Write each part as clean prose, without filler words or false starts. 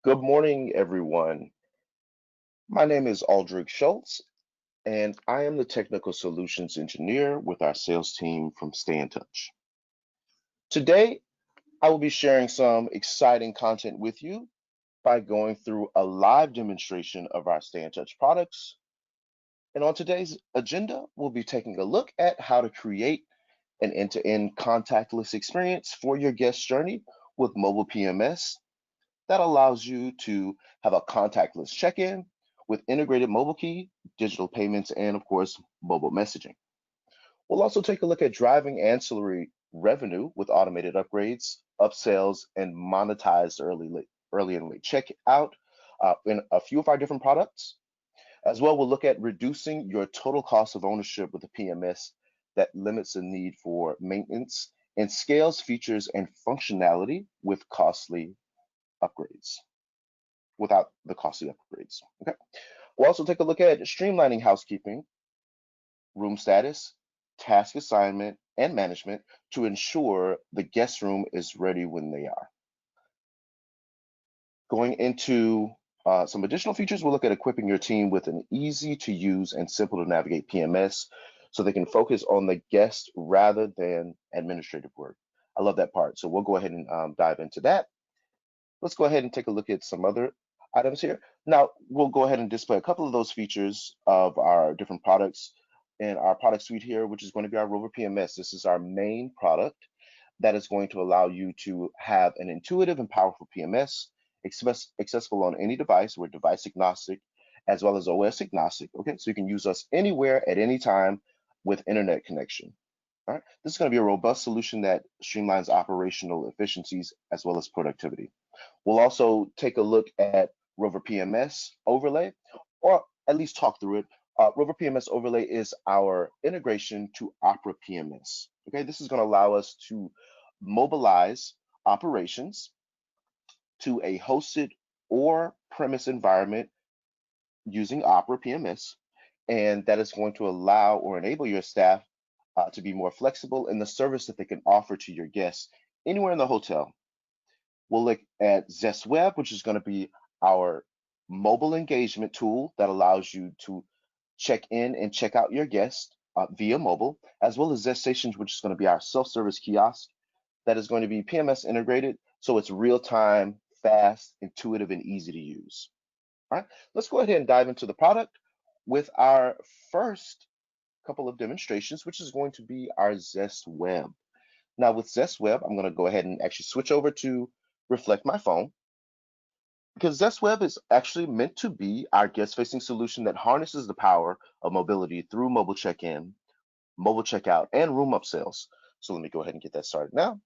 Good morning, everyone. My name is Aldrich Schultz, and I am the Technical Solutions Engineer with our sales team from StayNTouch. Today, I will be sharing some exciting content with you by going through a live demonstration of our StayNTouch products. And on today's agenda, we'll be taking a look at how to create an end-to-end contactless experience for your guest journey with mobile PMS that allows you to have a contactless check-in with integrated mobile key, digital payments, and of course, mobile messaging. We'll also take a look at driving ancillary revenue with automated upgrades, upsells, and monetized early and late checkout in a few of our different products. As well, we'll look at reducing your total cost of ownership with a PMS that limits the need for maintenance and scales features and functionality with costly upgrades without the costly upgrades. Okay. We'll also take a look at streamlining housekeeping, room status, task assignment, and management to ensure the guest room is ready when they are. Going into some additional features, we'll look at equipping your team with an easy to use and simple to navigate PMS so they can focus on the guest rather than administrative work. I love that part. So we'll go ahead and dive into that. Let's go ahead and take a look at some other items here. Now, we'll go ahead and display a couple of those features of our different products in our product suite here, which is going to be our Rover PMS. This is our main product that is going to allow you to have an intuitive and powerful PMS accessible on any device. We're device agnostic as well as OS agnostic. Okay, so you can use us anywhere at any time with internet connection. All right, this is going to be a robust solution that streamlines operational efficiencies as well as productivity. We'll also take a look at Rover PMS Overlay, or at least talk through it. Rover PMS Overlay is our integration to Opera PMS. Okay, this is going to allow us to mobilize operations to a hosted or premise environment using Opera PMS, and that is going to allow or enable your staff to be more flexible in the service that they can offer to your guests anywhere in the hotel. We'll look at Zest Web, which is going to be our mobile engagement tool that allows you to check in and check out your guests via mobile, as well as Zest Stations, which is going to be our self-service kiosk that is going to be PMS integrated, so it's real-time, fast, intuitive, and easy to use. All right, let's go ahead and dive into the product with our first couple of demonstrations, which is going to be our Zest Web. Now with Zest Web, I'm going to go ahead and actually switch over to Reflect My Phone, because Zest Web is actually meant to be our guest-facing solution that harnesses the power of mobility through mobile check-in, mobile checkout, and room upsells. So let me go ahead and get that started now.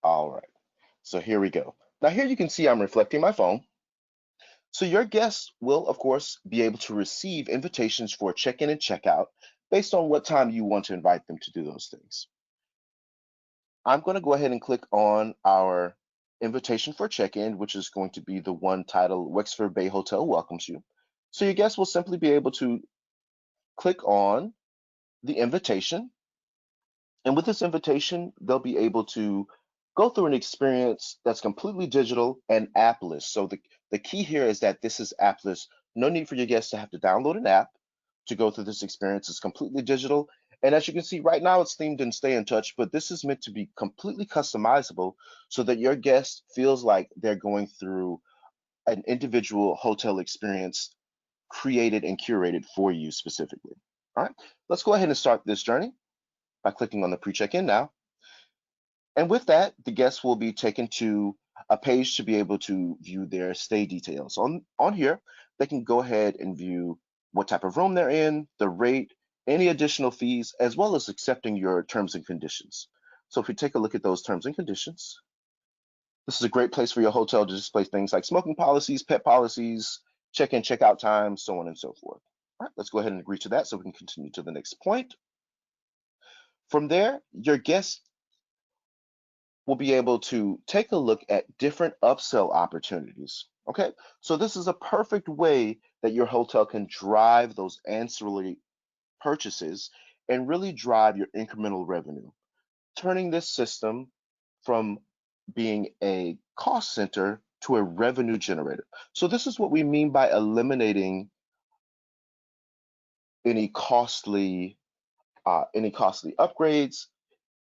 All right, so here we go. Now here you can see I'm reflecting my phone. So your guests will, of course, be able to receive invitations for check-in and check-out based on what time you want to invite them to do those things. I'm going to go ahead and click on our invitation for check-in, which is going to be the one titled Wexford Bay Hotel welcomes you. So your guests will simply be able to click on the invitation. And with this invitation, they'll be able to go through an experience that's completely digital and appless. So the key here is that this is appless. No need for your guests to have to download an app to go through this experience. It's completely digital. And as you can see right now, it's themed in StayNTouch, but this is meant to be completely customizable so that your guest feels like they're going through an individual hotel experience created and curated for you specifically. All right, let's go ahead and start this journey by clicking on the pre-check-in now. And with that, the guests will be taken to a page to be able to view their stay details. On here, they can go ahead and view what type of room they're in, the rate, any additional fees, as well as accepting your terms and conditions. So if we take a look at those terms and conditions, this is a great place for your hotel to display things like smoking policies, pet policies, check-in, check-out times, so on and so forth. All right, let's go ahead and agree to that so we can continue to the next point. From there, your guests will be able to take a look at different upsell opportunities. Okay, so this is a perfect way that your hotel can drive those ancillary purchases and really drive your incremental revenue, turning this system from being a cost center to a revenue generator. So this is what we mean by eliminating any costly upgrades,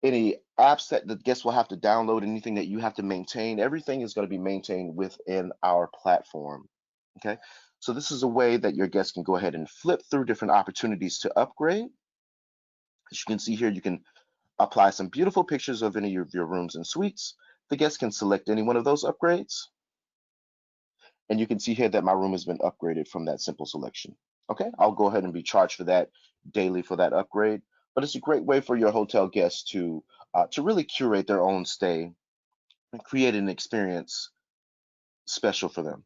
any apps that the guests will have to download, anything that you have to maintain. Everything is going to be maintained within our platform. Okay, so this is a way that your guests can go ahead and flip through different opportunities to upgrade. As you can see here, you can apply some beautiful pictures of any of your rooms and suites. The guests can select any one of those upgrades. And you can see here that my room has been upgraded from that simple selection. Okay, I'll go ahead and be charged for that daily for that upgrade. But it's a great way for your hotel guests to really curate their own stay and create an experience special for them.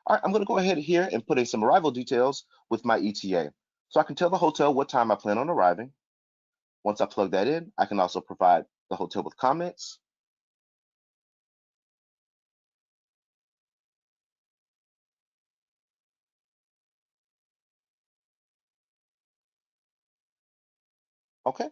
All right, I'm going to go ahead here and put in some arrival details with my ETA. So I can tell the hotel what time I plan on arriving. Once I plug that in, I can also provide the hotel with comments. Okay,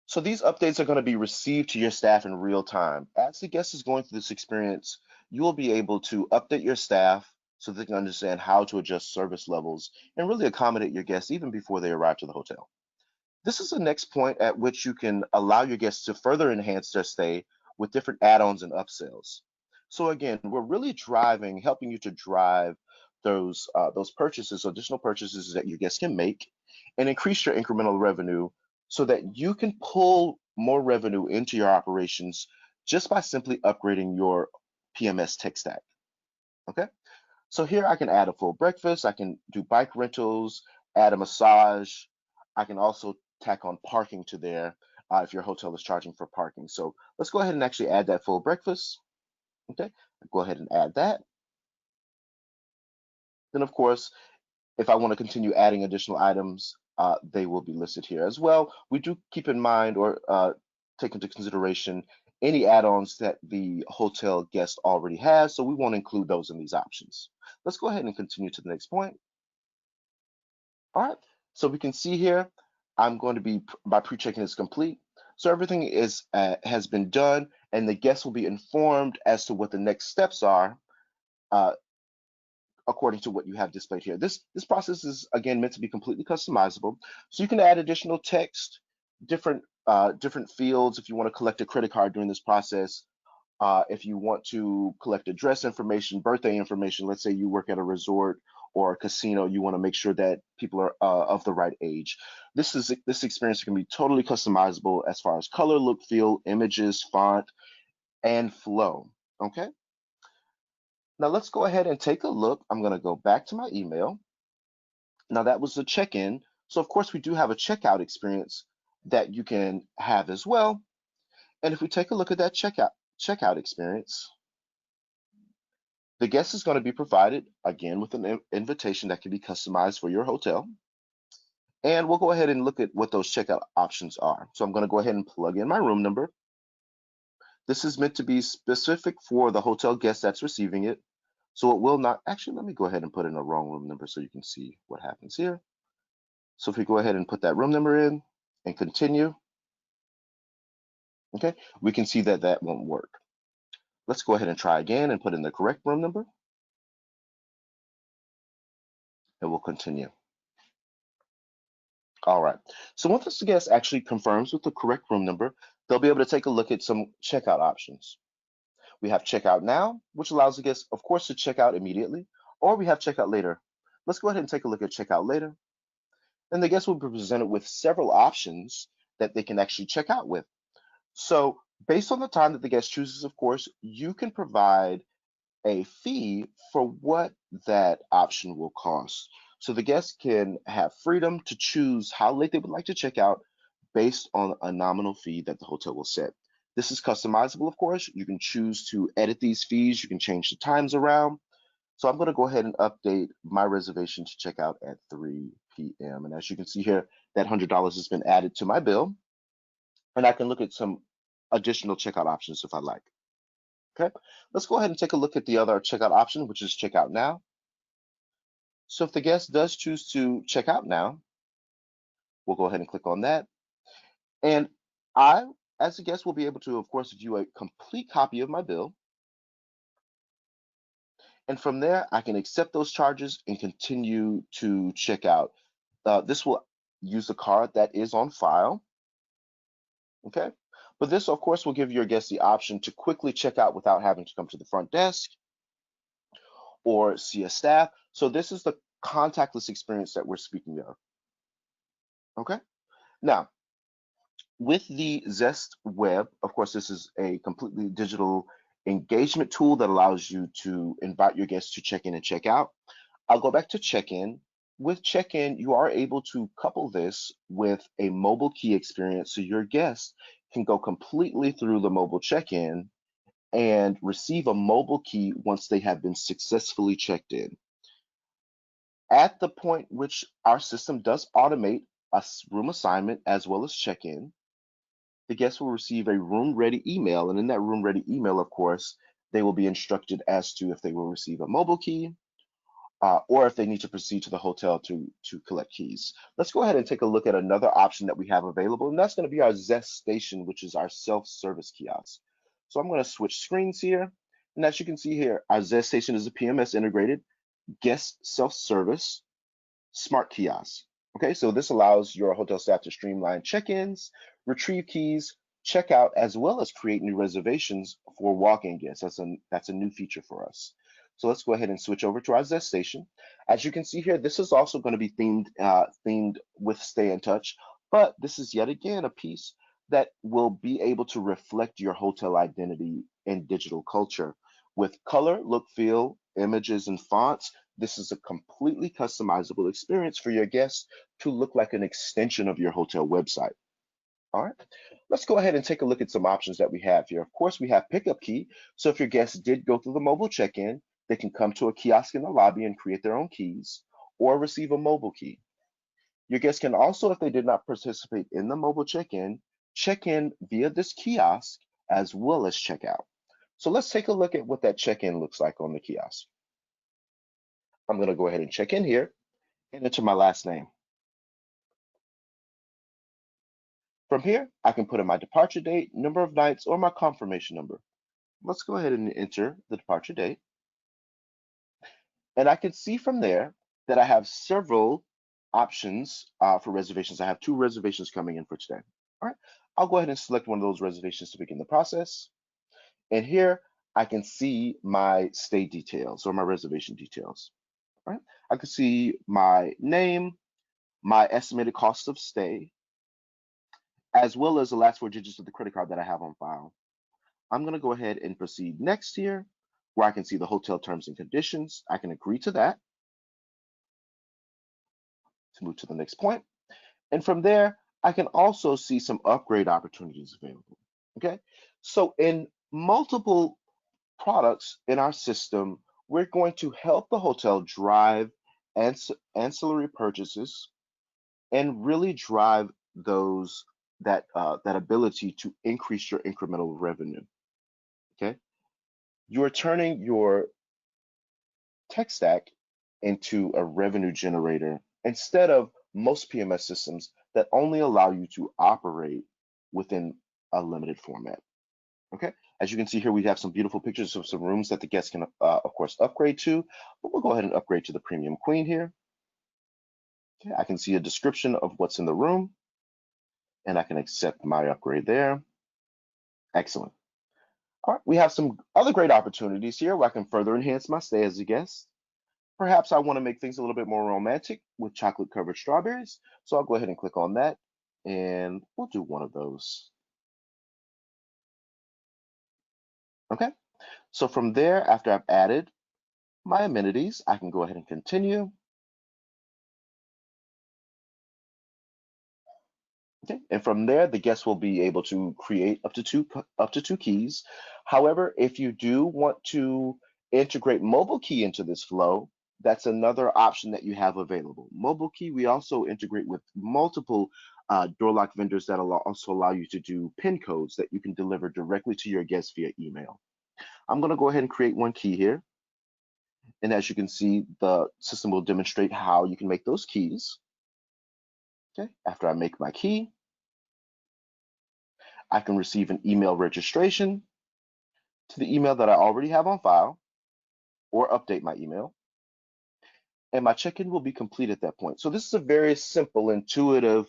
so these updates are going to be received to your staff in real time. As the guest is going through this experience, you will be able to update your staff so they can understand how to adjust service levels and really accommodate your guests even before they arrive to the hotel. This is the next point at which you can allow your guests to further enhance their stay with different add-ons and upsells. So again, we're really helping you to drive those purchases, additional purchases that your guests can make, and increase your incremental revenue so that you can pull more revenue into your operations just by simply upgrading your PMS tech stack. Okay. So here I can add a full breakfast, I can do bike rentals, add a massage. I can also tack on parking to there if your hotel is charging for parking. So let's go ahead and actually add that full breakfast. Okay, go ahead and add that. Then of course, if I want to continue adding additional items, they will be listed here as well. We do keep in mind or take into consideration any add-ons that the hotel guest already has, so we won't include those in these options. Let's go ahead and continue to the next point. All right, so we can see here, I'm going to be, my pre-check-in is complete. So everything has been done and the guests will be informed as to what the next steps are uh, according to what you have displayed here. This process is again meant to be completely customizable. So you can add additional text, different fields if you want to collect a credit card during this process. If you want to collect address information, birthday information, let's say you work at a resort or a casino, you want to make sure that people are of the right age. This experience can be totally customizable as far as color, look, feel, images, font, and flow. Okay. Now let's go ahead and take a look. I'm going to go back to my email. Now that was the check-in. So of course we do have a checkout experience that you can have as well. And if we take a look at that checkout experience, the guest is going to be provided again with an invitation that can be customized for your hotel. And we'll go ahead and look at what those checkout options are. So I'm going to go ahead and plug in my room number. This is meant to be specific for the hotel guest that's receiving it. So it will not, actually, let me go ahead and put in a wrong room number so you can see what happens here. So if we go ahead and put that room number in and continue, okay, we can see that that won't work. Let's go ahead and try again and put in the correct room number. And we'll continue. All right. So once the guest actually confirms with the correct room number, they'll be able to take a look at some checkout options. We have checkout now, which allows the guest, of course, to check out immediately, or we have checkout later. Let's go ahead and take a look at checkout later. And the guest will be presented with several options that they can actually check out with. So based on the time that the guest chooses, of course, you can provide a fee for what that option will cost. So the guests can have freedom to choose how late they would like to check out based on a nominal fee that the hotel will set. This is customizable, of course. You can choose to edit these fees. You can change the times around. So I'm going to go ahead and update my reservation to check out at 3 p.m. And as you can see here, that $100 has been added to my bill. And I can look at some additional checkout options if I like. Okay, let's go ahead and take a look at the other checkout option, which is checkout now. So if the guest does choose to check out now, we'll go ahead and click on that. And I, as a guest, will be able to, of course, view a complete copy of my bill. And from there, I can accept those charges and continue to check out. This will use the card that is on file, okay? But this, of course, will give your guest the option to quickly check out without having to come to the front desk or see a staff. So this is the contactless experience that we're speaking of, okay? Now, with the Zest Web, of course, this is a completely digital engagement tool that allows you to invite your guests to check in and check out. I'll go back to check-in. With check-in, you are able to couple this with a mobile key experience so your guests can go completely through the mobile check-in and receive a mobile key once they have been successfully checked in. At the point which our system does automate a room assignment as well as check-in, the guest will receive a room-ready email, and in that room-ready email, of course, they will be instructed as to if they will receive a mobile key, or if they need to proceed to the hotel to collect keys. Let's go ahead and take a look at another option that we have available, and that's going to be our Zest Station, which is our self-service kiosk. So I'm going to switch screens here, and as you can see here, our Zest Station is a PMS integrated guest self-service smart kiosk. Okay, so this allows your hotel staff to streamline check-ins, retrieve keys, check out, as well as create new reservations for walk-in guests. That's a new feature for us. So let's go ahead and switch over to our Zest Station. As you can see here, this is also going to be themed with StayNTouch, but this is yet again a piece that will be able to reflect your hotel identity and digital culture with color, look, feel, images, and fonts. This is a completely customizable experience for your guests to look like an extension of your hotel website. All right, let's go ahead and take a look at some options that we have here. Of course, we have pickup key. So if your guests did go through the mobile check-in, they can come to a kiosk in the lobby and create their own keys or receive a mobile key. Your guests can also, if they did not participate in the mobile check-in, check in via this kiosk as well as check out. So let's take a look at what that check-in looks like on the kiosk. I'm going to go ahead and check in here and enter my last name. From here, I can put in my departure date, number of nights, or my confirmation number. Let's go ahead and enter the departure date. And I can see from there that I have several options for reservations. I have 2 reservations coming in for today. All right, I'll go ahead and select one of those reservations to begin the process. And here I can see my stay details or my reservation details. All right, I can see my name, my estimated cost of stay, as well as the last 4 digits of the credit card that I have on file. I'm going to go ahead and proceed next here, where I can see the hotel terms and conditions. I can agree to that to move to the next point. And from there, I can also see some upgrade opportunities available. Okay, so in multiple products in our system, we're going to help the hotel drive ancillary purchases and really drive those that ability to increase your incremental revenue. Okay, you're turning your tech stack into a revenue generator instead of most PMS systems that only allow you to operate within a limited format. Okay, as you can see here, we have some beautiful pictures of some rooms that the guests can, of course, upgrade to, but we'll go ahead and upgrade to the Premium Queen here. Okay, I can see a description of what's in the room, and I can accept my upgrade there. Excellent. All right, we have some other great opportunities here where I can further enhance my stay as a guest. Perhaps I want to make things a little bit more romantic with chocolate covered strawberries. So I'll go ahead and click on that and we'll do one of those. Okay, so from there, after I've added my amenities, I can go ahead and continue. Okay, and from there, the guest will be able to create up to two keys. However, if you do want to integrate mobile key into this flow, that's another option that you have available. Mobile key, we also integrate with multiple door lock vendors that also allow you to do PIN codes that you can deliver directly to your guests via email. I'm going to go ahead and create one key here. And as you can see, the system will demonstrate how you can make those keys. Okay, after I make my key, I can receive an email registration to the email that I already have on file or update my email. And my check-in will be complete at that point. So this is a very simple, intuitive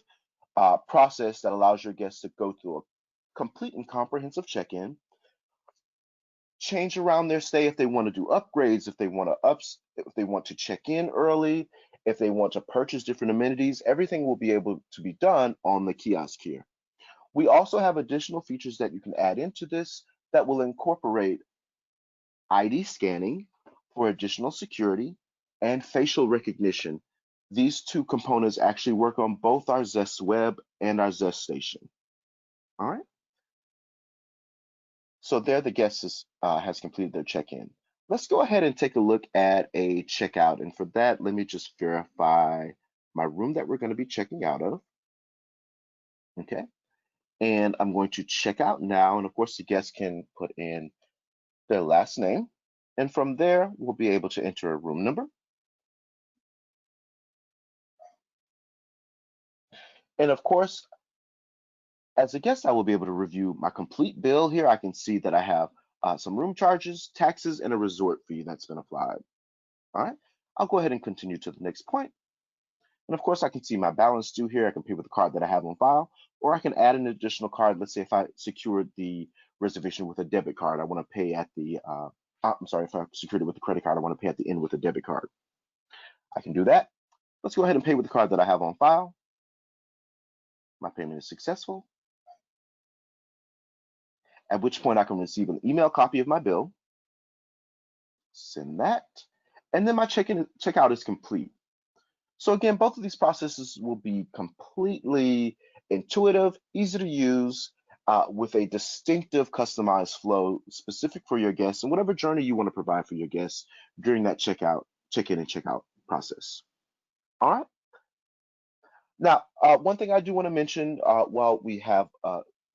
process that allows your guests to go through a complete and comprehensive check-in, change around their stay if they want to do upgrades, if they want to check in early, if they want to purchase different amenities, everything will be able to be done on the kiosk here. We also have additional features that you can add into this that will incorporate ID scanning for additional security and facial recognition. These two components actually work on both our Zest Web and our Zest Station. All right. So there the guest has completed their check-in. Let's go ahead and take a look at a checkout. And for that, let me just verify my room that we're going to be checking out of. Okay. And I'm going to check out now. And of course, the guest can put in their last name. And from there, we'll be able to enter a room number. And of course, as a guest, I will be able to review my complete bill here. I can see that I have some room charges, taxes, and a resort fee that's been applied. All right, I'll go ahead and continue to the next point. And of course, I can see my balance due here. I can pay with the card that I have on file, or I can add an additional card. Let's say if I secured the reservation with a debit card, I want to pay at the, I'm sorry, if I secured it with a credit card, I want to pay at the end with a debit card. I can do that. Let's go ahead and pay with the card that I have on file. My payment is successful, at which point I can receive an email copy of my bill, send that, and then my checkout is complete. So again, both of these processes will be completely intuitive, easy to use, with a distinctive customized flow specific for your guests and whatever journey you want to provide for your guests during that check-in and checkout process. All right. Now, one thing I do want to mention while we have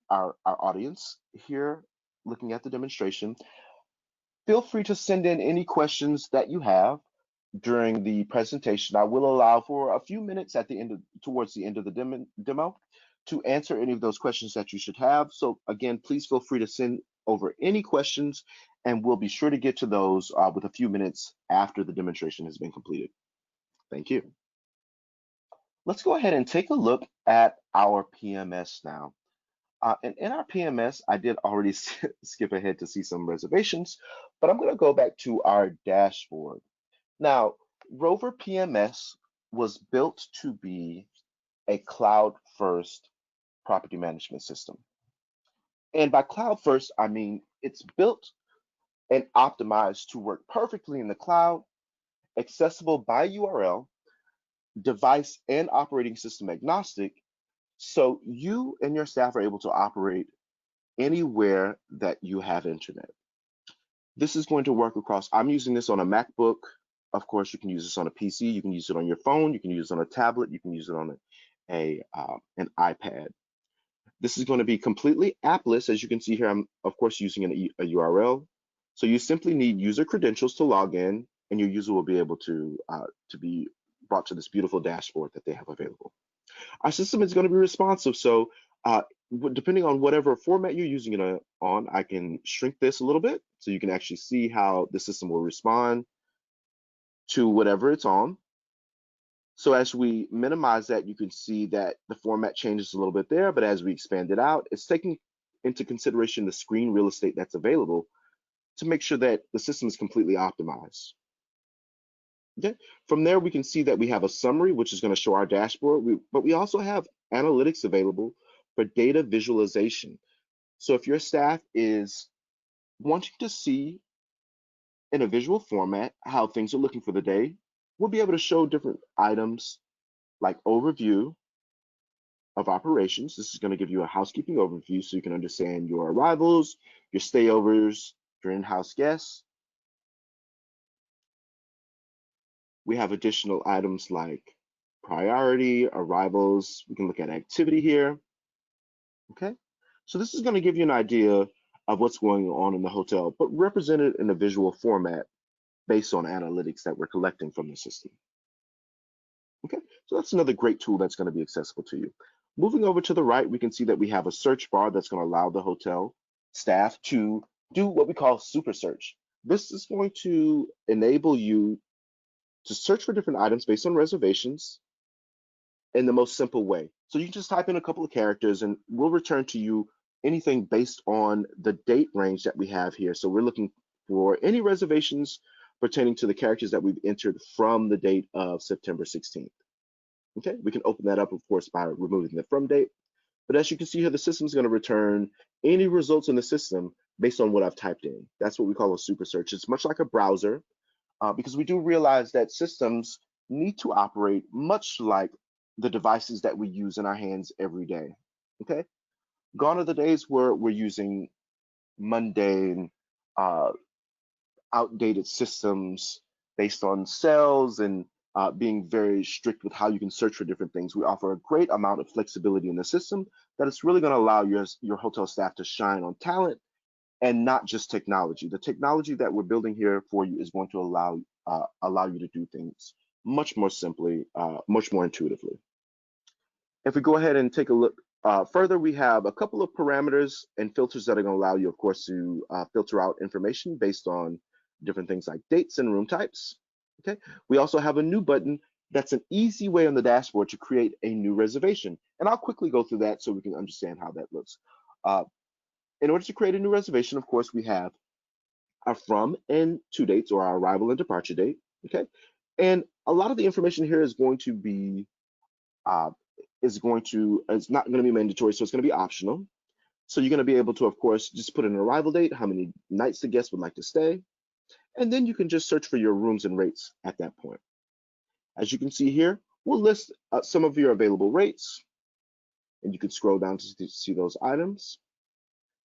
our audience here looking at the demonstration, feel free to send in any questions that you have during the presentation. I will allow for a few minutes towards the end of the demo to answer any of those questions that you should have. So again, please feel free to send over any questions and we'll be sure to get to those with a few minutes after the demonstration has been completed. Thank you. Let's go ahead and take a look at our PMS now. And in our PMS, I did already skip ahead to see some reservations, but I'm going to go back to our dashboard. Now, Rover PMS was built to be a cloud-first property management system. And by cloud-first, I mean it's built and optimized to work perfectly in the cloud, accessible by URL, device and operating system agnostic, so you and your staff are able to operate anywhere that you have internet. This is going to work across, I'm using this on a MacBook. Of course, you can use this on a PC, you can use it on your phone, you can use it on a tablet, you can use it on an iPad. This is going to be completely appless. As you can see here, I'm of course using a URL. So you simply need user credentials to log in, and your user will be able to be brought to this beautiful dashboard that they have available. Our system is going to be responsive, so depending on whatever format you're using it on, I can shrink this a little bit so you can actually see how the system will respond to whatever it's on. So as we minimize that, you can see that the format changes a little bit there, but as we expand it out, it's taking into consideration the screen real estate that's available to make sure that the system is completely optimized. Okay. From there, we can see that we have a summary, which is going to show our dashboard, but we also have analytics available for data visualization. So if your staff is wanting to see in a visual format how things are looking for the day, we'll be able to show different items like overview of operations. This is going to give you a housekeeping overview so you can understand your arrivals, your stayovers, your in-house guests. We have additional items like priority, arrivals. We can look at activity here. Okay, so this is going to give you an idea of what's going on in the hotel, but represented in a visual format based on analytics that we're collecting from the system. Okay, so that's another great tool that's going to be accessible to you. Moving over to the right, we can see that we have a search bar that's going to allow the hotel staff to do what we call super search. This is going to enable you to search for different items based on reservations in the most simple way. So you can just type in a couple of characters and we'll return to you anything based on the date range that we have here. So we're looking for any reservations pertaining to the characters that we've entered from the date of September 16th. Okay, we can open that up, of course, by removing the from date. But as you can see here, the system is going to return any results in the system based on what I've typed in. That's what we call a super search. It's much like a browser because we do realize that systems need to operate much like the devices that we use in our hands every day. Okay, gone are the days where we're using mundane, outdated systems based on cells and being very strict with how you can search for different things. We offer a great amount of flexibility in the system that it's really going to allow your hotel staff to shine on talent and not just technology. The technology that we're building here for you is going to allow you to do things much more simply, much more intuitively. If we go ahead and take a look further, we have a couple of parameters and filters that are going to allow you, of course, to filter out information based on different things like dates and room types. Okay. We also have a new button that's an easy way on the dashboard to create a new reservation. And I'll quickly go through that so we can understand how that looks. In order to create a new reservation, of course, we have our from and to dates, or our arrival and departure date. Okay. And a lot of the information here is going to be it's not going to be mandatory, so it's going to be optional. So you're going to be able to, of course, just put an arrival date, how many nights the guest would like to stay, and then you can just search for your rooms and rates at that point. As you can see here, we'll list some of your available rates, and you can scroll down to see those items.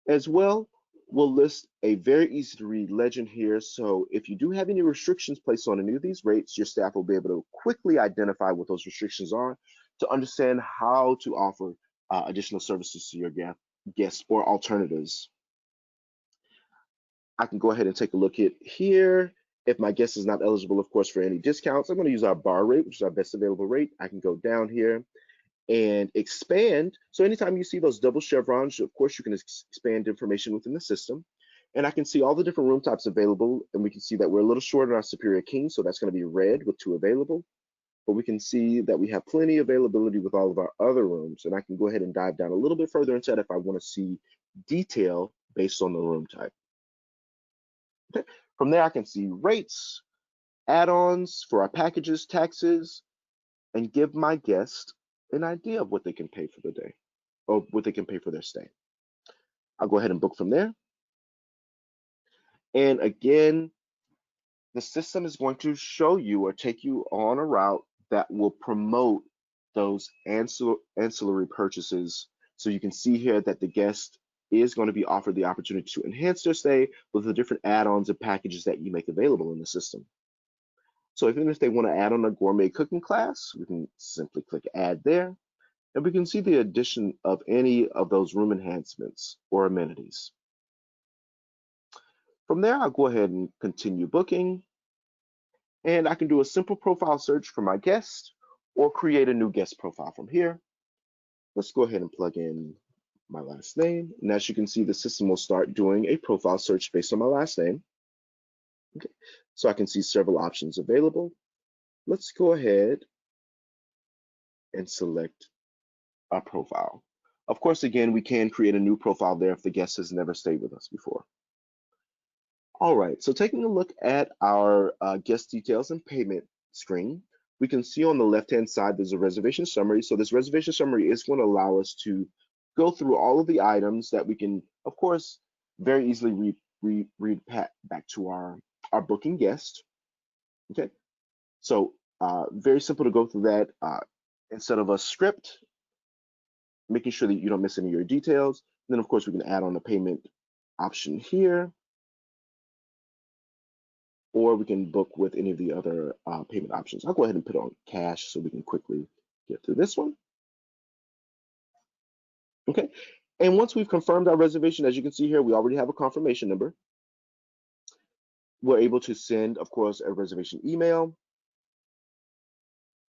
As well, we'll list a very easy to read legend here. So if you do have any restrictions placed on any of these rates, your staff will be able to quickly identify what those restrictions are to understand how to offer additional services to your guests or alternatives. I can go ahead and take a look at here. If my guest is not eligible, of course, for any discounts, I'm going to use our bar rate, which is our best available rate. I can go down here and expand. So anytime you see those double chevrons, of course, you can expand information within the system. And I can see all the different room types available. And we can see that we're a little short on our Superior King. So that's going to be red with 2 available. But we can see that we have plenty of availability with all of our other rooms. And I can go ahead and dive down a little bit further into that if I want to see detail based on the room type. Okay. From there, I can see rates, add-ons for our packages, taxes, and give my guest an idea of what they can pay for the day or what they can pay for their stay. I'll go ahead and book from there. And again, the system is going to show you or take you on a route that will promote those ancillary purchases. So you can see here that the guest is going to be offered the opportunity to enhance their stay with the different add-ons and packages that you make available in the system. So even if they want to add on a gourmet cooking class, we can simply click add there. And we can see the addition of any of those room enhancements or amenities. From there, I'll go ahead and continue booking. And I can do a simple profile search for my guest or create a new guest profile from here. Let's go ahead and plug in my last name. And as you can see, the system will start doing a profile search based on my last name. Okay. So I can see several options available. Let's go ahead and select a profile. Of course, again, we can create a new profile there if the guest has never stayed with us before. All right, so taking a look at our guest details and payment screen, we can see on the left-hand side there's a reservation summary. So this reservation summary is going to allow us to go through all of the items that we can, of course, very easily read back to our booking guest. Okay, so very simple to go through that instead of a script, making sure that you don't miss any of your details. And then, of course, we can add on the payment option here, or we can book with any of the other payment options. I'll go ahead and put on cash so we can quickly get through this one. Okay, And once we've confirmed our reservation, as you can see here, we already have a confirmation number. We're able to send, of course, a reservation email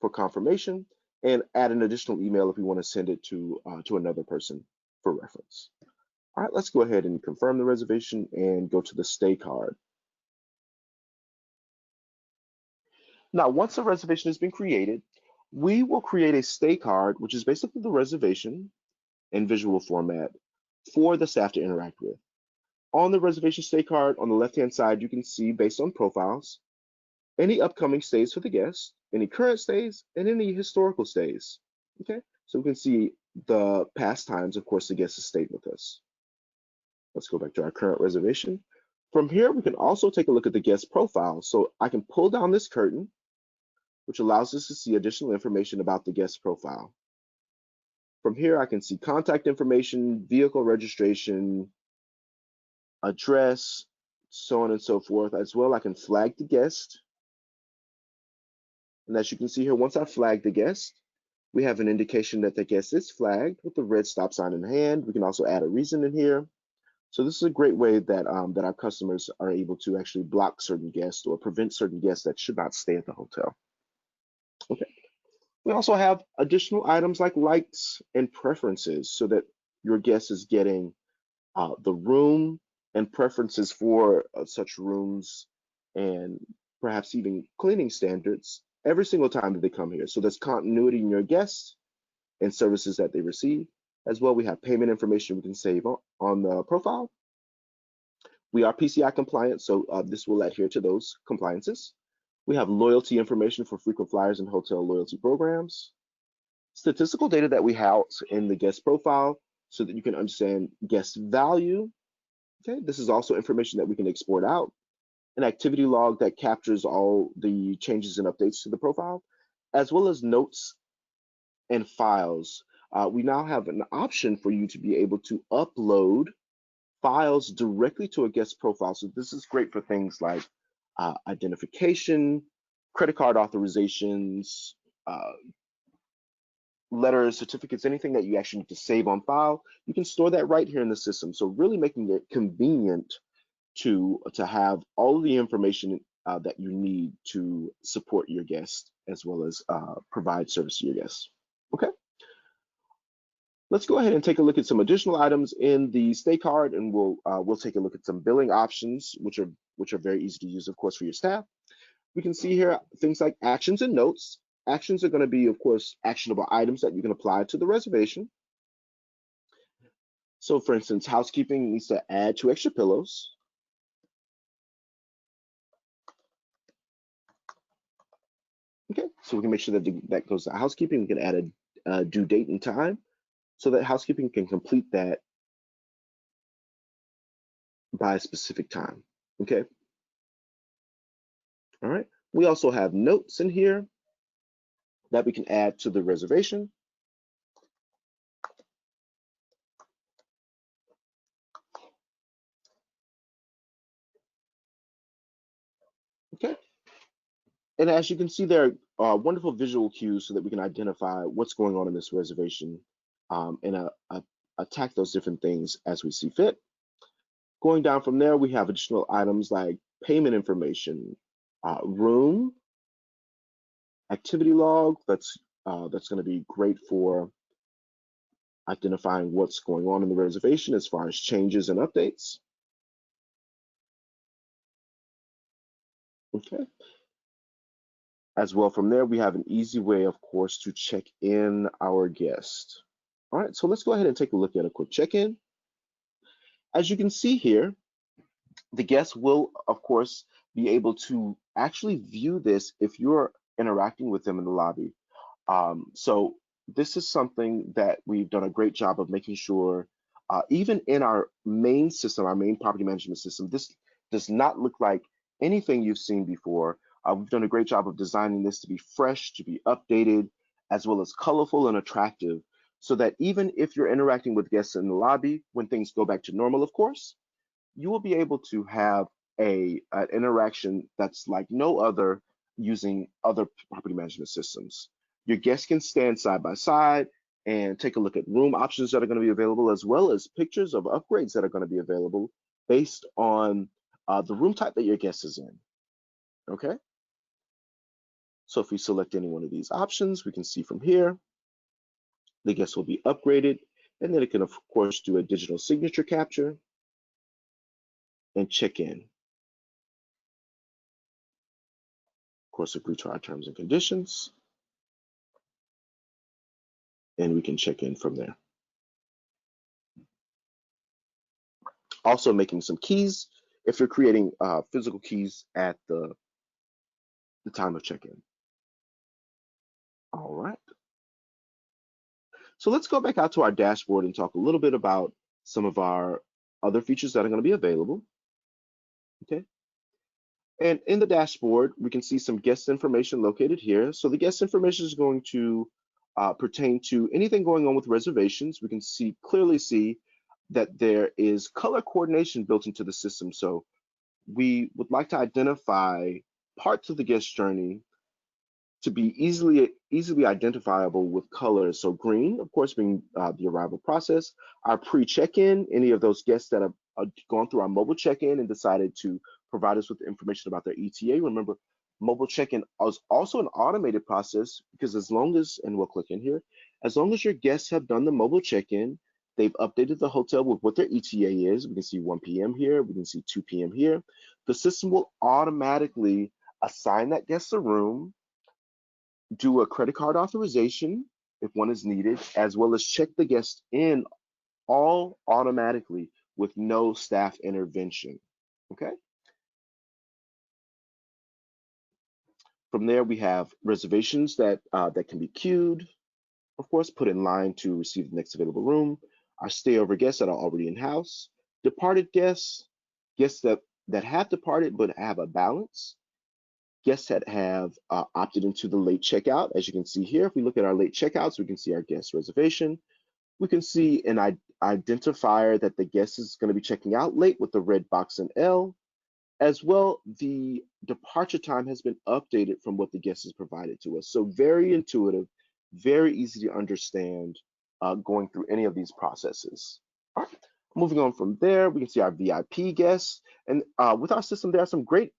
for confirmation and add an additional email if we want to send it to another person for reference. All right, let's go ahead and confirm the reservation and go to the stay card. Now, once a reservation has been created, we will create a stay card, which is basically the reservation in visual format for the staff to interact with. On the reservation stay card, on the left-hand side, you can see, based on profiles, any upcoming stays for the guest, any current stays, and any historical stays. Okay, so we can see the past times, of course, the guest has stayed with us. Let's go back to our current reservation. From here, we can also take a look at the guest profile. So I can pull down this curtain, which allows us to see additional information about the guest profile. From here, I can see contact information, vehicle registration, address, so on and so forth. As well, I can flag the guest. And as you can see here, once I flag the guest, we have an indication that the guest is flagged with the red stop sign in hand. We can also add a reason in here. So this is a great way that that our customers are able to actually block certain guests or prevent certain guests that should not stay at the hotel. Okay. We also have additional items like likes and preferences so that your guest is getting the room and preferences for such rooms and perhaps even cleaning standards every single time that they come here. So there's continuity in your guests and services that they receive. As well, we have payment information we can save on the profile. We are PCI compliant, so this will adhere to those compliances. We have loyalty information for frequent flyers and hotel loyalty programs. Statistical data that we house in the guest profile so that you can understand guest value. Okay, this is also information that we can export out. An activity log that captures all the changes and updates to the profile, as well as notes and files. We now have an option for you to be able to upload files directly to a guest profile. So this is great for things like identification, credit card authorizations, letters, certificates, anything that you actually need to save on file. You can store that right here in the system. So really making it convenient to have all of the information that you need to support your guests as well as provide service to your guests. Okay. Let's go ahead and take a look at some additional items in the stay card, and we'll take a look at some billing options, which are very easy to use, of course, for your staff. We can see here things like actions and notes. Actions are going to be, of course, actionable items that you can apply to the reservation. So, for instance, housekeeping needs to add 2 extra pillows. Okay, so we can make sure that that goes to housekeeping. We can add a due date and time so that housekeeping can complete that by a specific time. Okay. All right. We also have notes in here that we can add to the reservation. Okay. And as you can see, there are wonderful visual cues so that we can identify what's going on in this reservation and attack those different things as we see fit. Going down from there, we have additional items like payment information, room, activity log. That's going to be great for identifying what's going on in the reservation as far as changes and updates. Okay. As well, from there, we have an easy way, of course, to check in our guest. All right, so let's go ahead and take a look at a quick check-in. As you can see here, the guest will, of course, be able to actually view this if you're interacting with them in the lobby. So this is something that we've done a great job of making sure, even in our main system, our main property management system, this does not look like anything you've seen before. We've done a great job of designing this to be fresh, to be updated, as well as colorful and attractive, so that even if you're interacting with guests in the lobby, when things go back to normal, of course, you will be able to have an interaction that's like no other using other property management systems. Your guests can stand side by side and take a look at room options that are going to be available, as well as pictures of upgrades that are going to be available based on the room type that your guest is in. Okay. So if we select any one of these options, we can see from here, the guest will be upgraded, and then it can, of course, do a digital signature capture and check in. Of course, agree to our terms and conditions, and we can check in from there. Also making some keys if you're creating physical keys at the time of check-in. All right. So let's go back out to our dashboard and talk a little bit about some of our other features that are going to be available. Okay. And in the dashboard, we can see some guest information located here. So the guest information is going to pertain to anything going on with reservations. We can clearly see that there is color coordination built into the system. So we would like to identify parts of the guest journey to be easily identifiable with colors. So green, of course, being the arrival process. Our pre-check-in, any of those guests that have gone through our mobile check-in and decided to provide us with information about their ETA. Remember, mobile check-in is also an automated process because as long as, and we'll click in here, as long as your guests have done the mobile check-in, they've updated the hotel with what their ETA is. We can see 1 p.m. here, we can see 2 p.m. here. The system will automatically assign that guest a room, do a credit card authorization if one is needed, as well as check the guest in all automatically with no staff intervention. Okay. From there, we have reservations that can be queued, of course, put in line to receive the next available room, our stayover guests that are already in-house, departed guests, guests that have departed but have a balance, guests that have opted into the late checkout. As you can see here, if we look at our late checkouts, we can see our guest reservation. We can see an identifier that the guest is going to be checking out late with the red box and L. As well, the departure time has been updated from what the guest has provided to us. So very intuitive, very easy to understand going through any of these processes. All right, moving on from there, we can see our VIP guests. And with our system, there are some great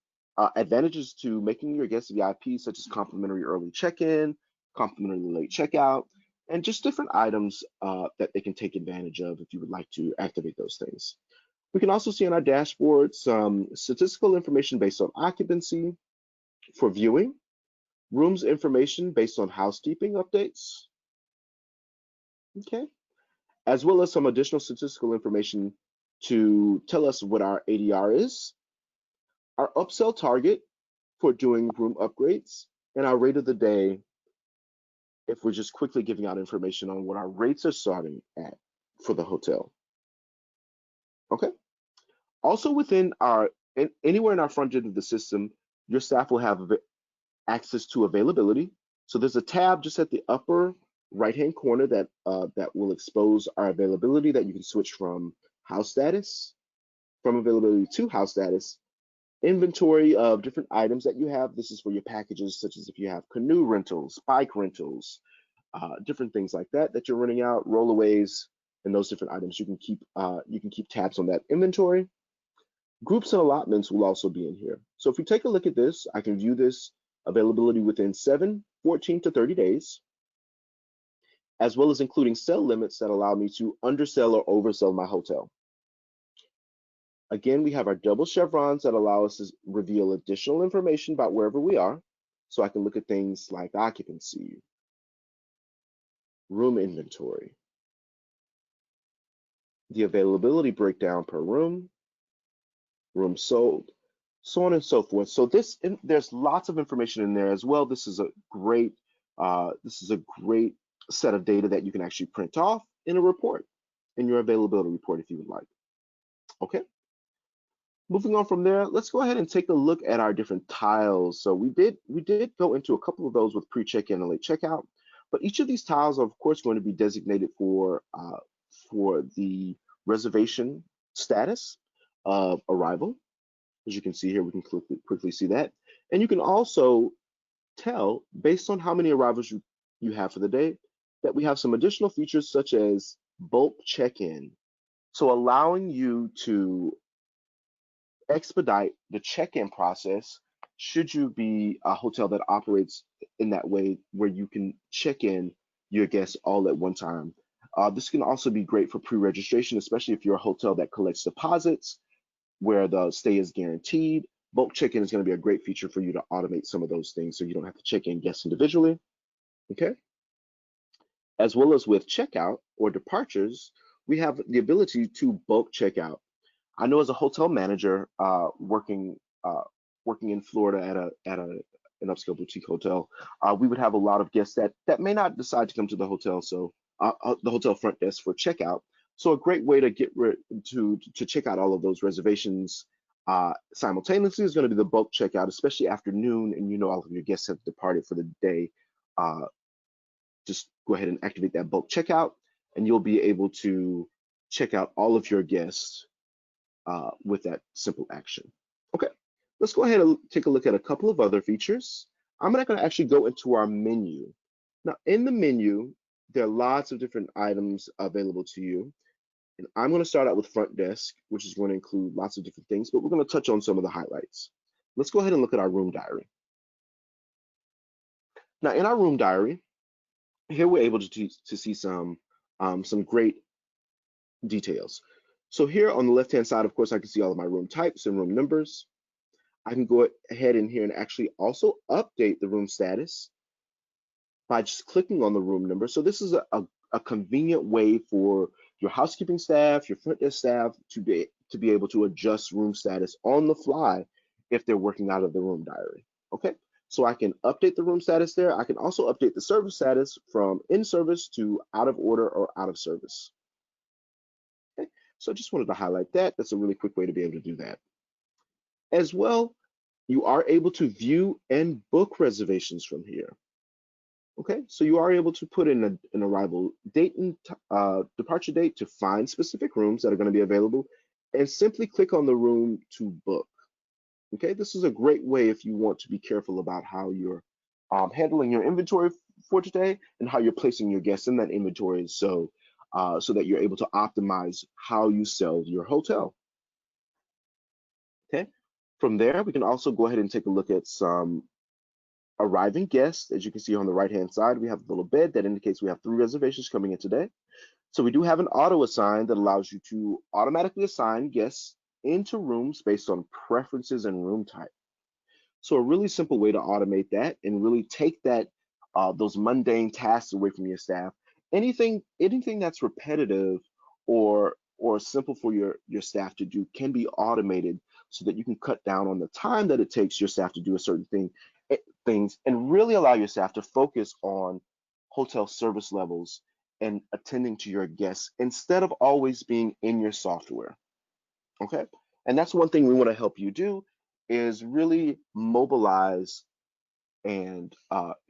advantages to making your guests VIP, such as complimentary early check-in, complimentary late checkout, and just different items that they can take advantage of if you would like to activate those things. We can also see on our dashboard some statistical information based on occupancy for viewing, rooms information based on housekeeping updates, okay, as well as some additional statistical information to tell us what our ADR is, our upsell target for doing room upgrades, and our rate of the day if we're just quickly giving out information on what our rates are starting at for the hotel. Okay. Also within anywhere in our front end of the system, your staff will have access to availability. So there's a tab just at the upper right-hand corner that will expose our availability that you can switch from house status, from availability to house status, inventory of different items that you have. This is for your packages, such as if you have canoe rentals, bike rentals, different things like that you're running out, rollaways, and those different items. You can keep tabs on that inventory. Groups and allotments will also be in here. So if we take a look at this, I can view this availability within 7, 14 to 30 days, as well as including sell limits that allow me to undersell or oversell my hotel. Again, we have our double chevrons that allow us to reveal additional information about wherever we are. So I can look at things like occupancy, room inventory, the availability breakdown per room, room sold, so on and so forth. So there's lots of information in there as well. This is a great set of data that you can actually print off in a report, in your availability report if you would like. Okay. Moving on from there, let's go ahead and take a look at our different tiles. So we did go into a couple of those with pre-check-in and late checkout, but each of these tiles are of course going to be designated for the reservation status of arrival. As you can see here, we can quickly see that. And you can also tell, based on how many arrivals you have for the day, that we have some additional features such as bulk check-in. So allowing you to expedite the check-in process should you be a hotel that operates in that way where you can check in your guests all at one time. This can also be great for pre-registration, especially if you're a hotel that collects deposits where the stay is guaranteed. Bulk check-in is going to be a great feature for you to automate some of those things so you don't have to check in guests individually. Okay. As well as with checkout or departures, we have the ability to bulk checkout. I know as a hotel manager working in Florida at an upscale boutique hotel, we would have a lot of guests that may not decide to come to the hotel, so the hotel front desk for checkout. So a great way to to check out all of those reservations simultaneously is going to be the bulk checkout, especially afternoon, and you know all of your guests have departed for the day. Just go ahead and activate that bulk checkout, and you'll be able to check out all of your guests with that simple action. Okay, let's go ahead and take a look at a couple of other features. I'm not going to actually go into our menu. Now, in the menu, there are lots of different items available to you. And I'm going to start out with front desk, which is going to include lots of different things, but we're going to touch on some of the highlights. Let's go ahead and look at our room diary. Now, in our room diary, here we're able to see some great details. So here on the left-hand side, of course, I can see all of my room types and room numbers. I can go ahead in here and actually also update the room status by just clicking on the room number. So this is a convenient way for your housekeeping staff, your front desk staff to be able to adjust room status on the fly if they're working out of the room diary. Okay, so I can update the room status there. I can also update the service status from in service to out of order or out of service. Okay, so I just wanted to highlight that. That's a really quick way to be able to do that. As well, you are able to view and book reservations from here. Okay, so you are able to put in an arrival date and departure date to find specific rooms that are going to be available and simply click on the room to book. Okay, this is a great way if you want to be careful about how you're handling your inventory for today and how you're placing your guests in that inventory so that you're able to optimize how you sell your hotel. Okay, from there, we can also go ahead and take a look at some arriving guests. As you can see on the right-hand side, we have a little bed that indicates we have 3 reservations coming in today. So we do have an auto assign that allows you to automatically assign guests into rooms based on preferences and room type. So a really simple way to automate that and really take that those mundane tasks away from your staff. Anything that's repetitive or simple for your staff to do can be automated so that you can cut down on the time that it takes your staff to do a certain things and really allow your staff to focus on hotel service levels and attending to your guests instead of always being in your software. Okay, and that's one thing we want to help you do is really mobilize and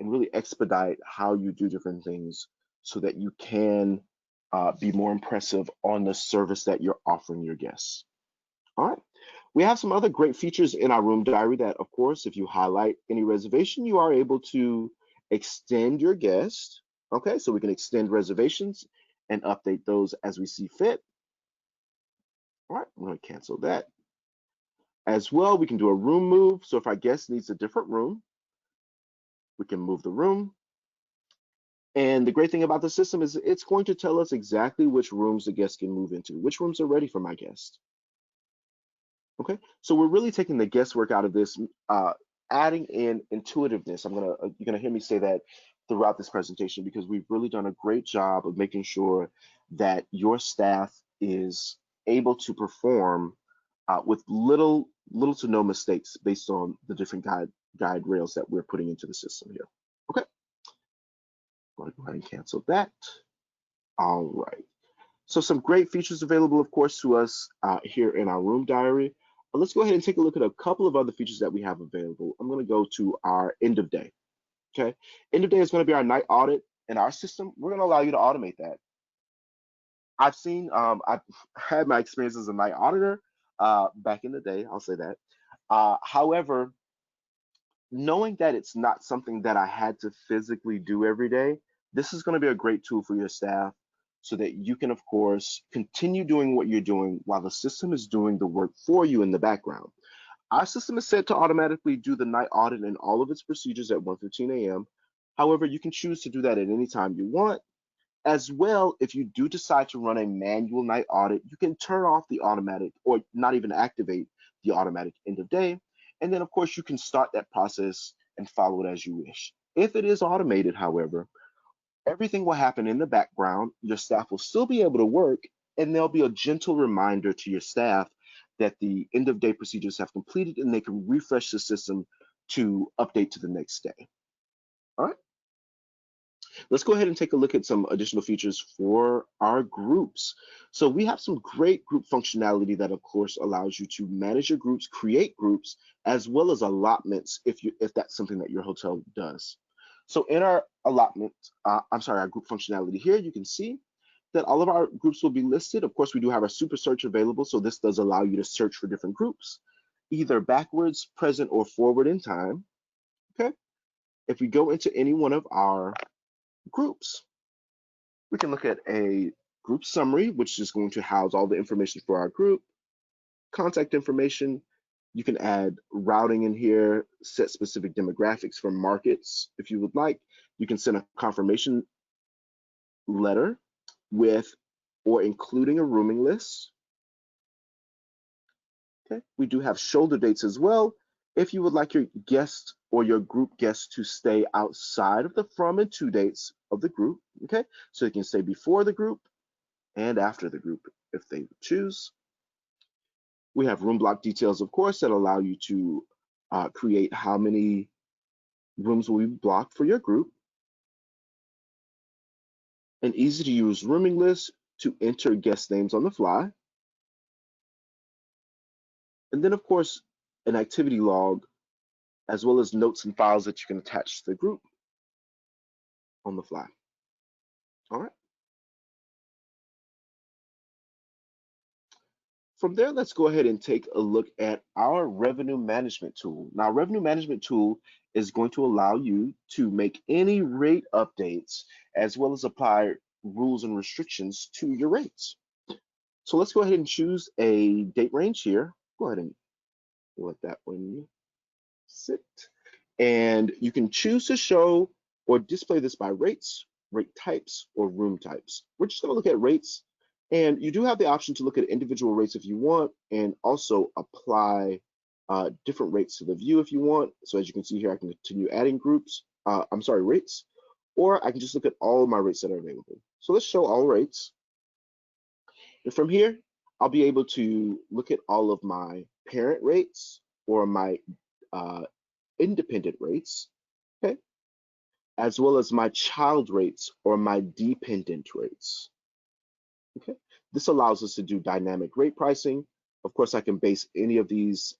really expedite how you do different things so that you can be more impressive on the service that you're offering your guests. All right. We have some other great features in our room diary that, of course, if you highlight any reservation, you are able to extend your guest. Okay, so we can extend reservations and update those as we see fit. All right, I'm going to cancel that. As well, we can do a room move. So if our guest needs a different room, we can move the room. And the great thing about the system is it's going to tell us exactly which rooms the guest can move into, which rooms are ready for my guest. Okay, so we're really taking the guesswork out of this, adding in intuitiveness. You're gonna hear me say that throughout this presentation because we've really done a great job of making sure that your staff is able to perform with little to no mistakes based on the different guide rails that we're putting into the system here. Okay, I'm gonna go ahead and cancel that. All right. So some great features available, of course, to us here in our room diary. But let's go ahead and take a look at a couple of other features that we have available. I'm going to go to our end of day. Okay, end of day is going to be our night audit in our system. We're going to allow you to automate that. I've had my experience as a night auditor back in the day. I'll say that. However, knowing that it's not something that I had to physically do every day, This is going to be a great tool for your staff so that you can, of course, continue doing what you're doing while the system is doing the work for you in the background. Our system is set to automatically do the night audit and all of its procedures at 1:15 a.m. However, you can choose to do that at any time you want. As well, if you do decide to run a manual night audit, you can turn off the automatic or not even activate the automatic end of day. And then, of course, you can start that process and follow it as you wish. If it is automated, however, everything will happen in the background. Your staff will still be able to work, and there'll be a gentle reminder to your staff that the end of day procedures have completed and they can refresh the system to update to the next day. All right. Let's go ahead and take a look at some additional features for our groups. So we have some great group functionality that of course allows you to manage your groups, create groups, as well as allotments if that's something that your hotel does. So in our allotment, our group functionality here, you can see that all of our groups will be listed. Of course, we do have our super search available. So this does allow you to search for different groups, either backwards, present, or forward in time. Okay. If we go into any one of our groups, we can look at a group summary, which is going to house all the information for our group, contact information. You can add routing in here, set specific demographics for markets if you would like. You can send a confirmation letter with or including a rooming list. Okay, we do have shoulder dates as well. If you would like your guest or your group guests to stay outside of the from and to dates of the group, okay, so they can stay before the group and after the group if they choose. We have room block details, of course, that allow you to create how many rooms will be blocked for your group. An easy to use rooming list to enter guest names on the fly. And then, of course, an activity log, as well as notes and files that you can attach to the group on the fly. All right. From there, let's go ahead and take a look at our revenue management tool. Now, revenue management tool is going to allow you to make any rate updates as well as apply rules and restrictions to your rates. So let's go ahead and choose a date range here. Go ahead and let that one sit. And you can choose to show or display this by rates, rate types, or room types. We're just going to look at rates. And you do have the option to look at individual rates if you want, and also apply different rates to the view if you want. So as you can see here, I can continue adding rates, or I can just look at all of my rates that are available. So let's show all rates. And from here, I'll be able to look at all of my parent rates or my independent rates, okay, as well as my child rates or my dependent rates. Okay, this allows us to do dynamic rate pricing. Of course, I can base any of these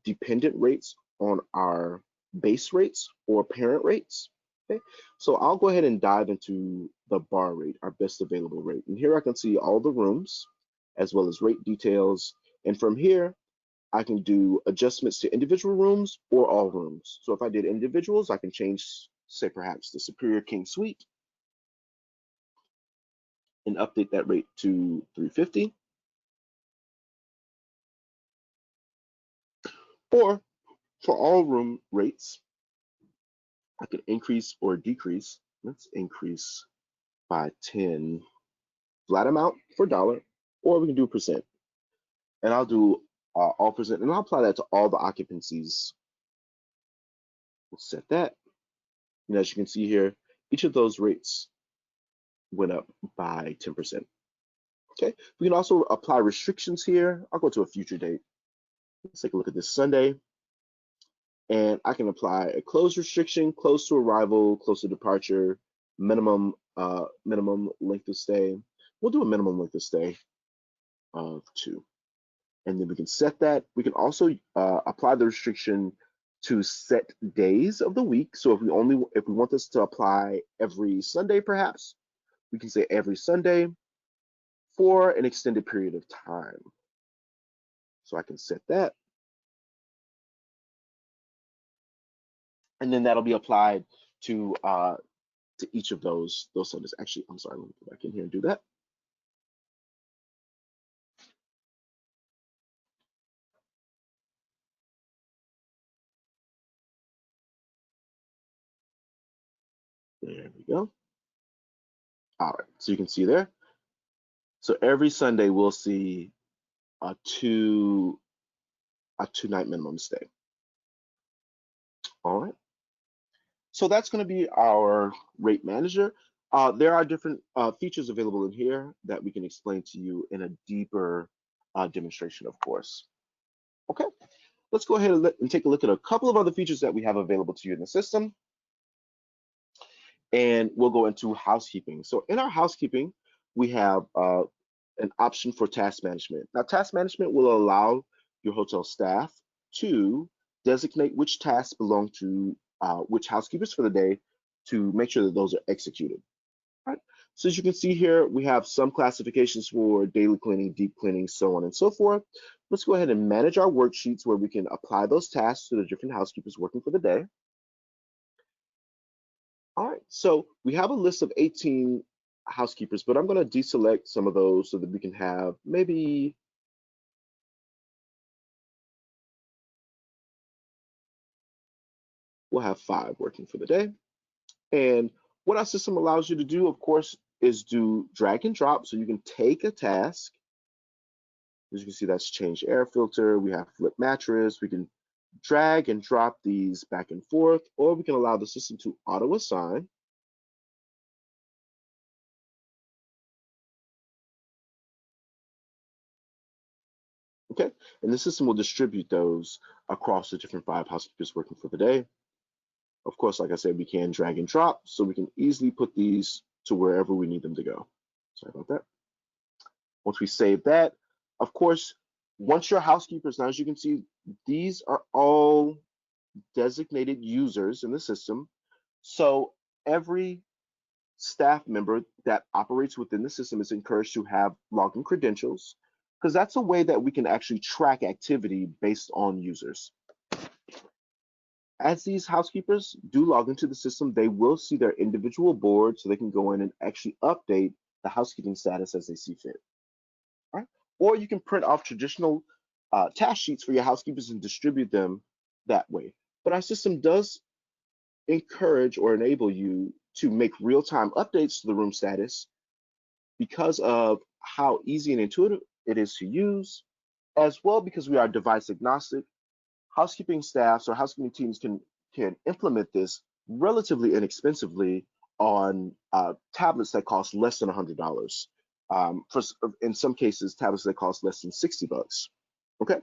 dependent rates on our base rates or parent rates. Okay, so I'll go ahead and dive into the bar rate, our best available rate. And here I can see all the rooms as well as rate details. And from here, I can do adjustments to individual rooms or all rooms. So if I did individuals, I can change, say perhaps the Superior King Suite and update that rate to $350. Or for all room rates, I can increase or decrease. Let's increase by 10 flat amount for dollar, or we can do percent. And I'll do all percent, and I'll apply that to all the occupancies. We'll set that. And as you can see here, each of those rates went up by 10%. Okay, we can also apply restrictions here. I'll go to a future date. Let's take a look at this Sunday. And I can apply a close restriction, close to arrival, close to departure, minimum length of stay. We'll do a minimum length of stay of 2. And then we can set that. We can also apply the restriction to set days of the week. So if we want this to apply every Sunday, perhaps, we can say every Sunday for an extended period of time. So I can set that. And then that'll be applied to to each of those settings. Actually, I'm sorry, let me go back in here and do that. There we go. All right, so you can see there. So every Sunday we'll see a two-night minimum stay. All right. So that's going to be our rate manager. There are different features available in here that we can explain to you in a deeper demonstration, of course. Okay, let's go ahead and take a look at a couple of other features that we have available to you in the system. And we'll go into housekeeping. So in our housekeeping, we have an option for task management. Now, task management will allow your hotel staff to designate which tasks belong to which housekeepers for the day to make sure that those are executed. All right. So as you can see here, we have some classifications for daily cleaning, deep cleaning, so on and so forth. Let's go ahead and manage our worksheets where we can apply those tasks to the different housekeepers working for the day. All right, so we have a list of 18 housekeepers, but I'm going to deselect some of those so that we can have maybe we'll have 5 working for the day. And what our system allows you to do, of course, is do drag and drop. So you can take a task. As you can see, that's change air filter. We have flip mattress. We can drag and drop these back and forth, or we can allow the system to auto assign. Okay, and the system will distribute those across the different 5 housekeepers working for the day. Of course, like I said, we can drag and drop, so we can easily put these to wherever we need them to go. Sorry about that. Once we save that, of course, once your housekeepers, now as you can see, these are all designated users in the system. So every staff member that operates within the system is encouraged to have login credentials, because that's a way that we can actually track activity based on users. As these housekeepers do log into the system, they will see their individual board so they can go in and actually update the housekeeping status as they see fit. All right? Or you can print off traditional task sheets for your housekeepers and distribute them that way. But our system does encourage or enable you to make real-time updates to the room status because of how easy and intuitive it is to use, as well because we are device agnostic. Housekeeping staffs or housekeeping teams can implement this relatively inexpensively on tablets that cost less than $100. In some cases, tablets that cost less than $60. Okay.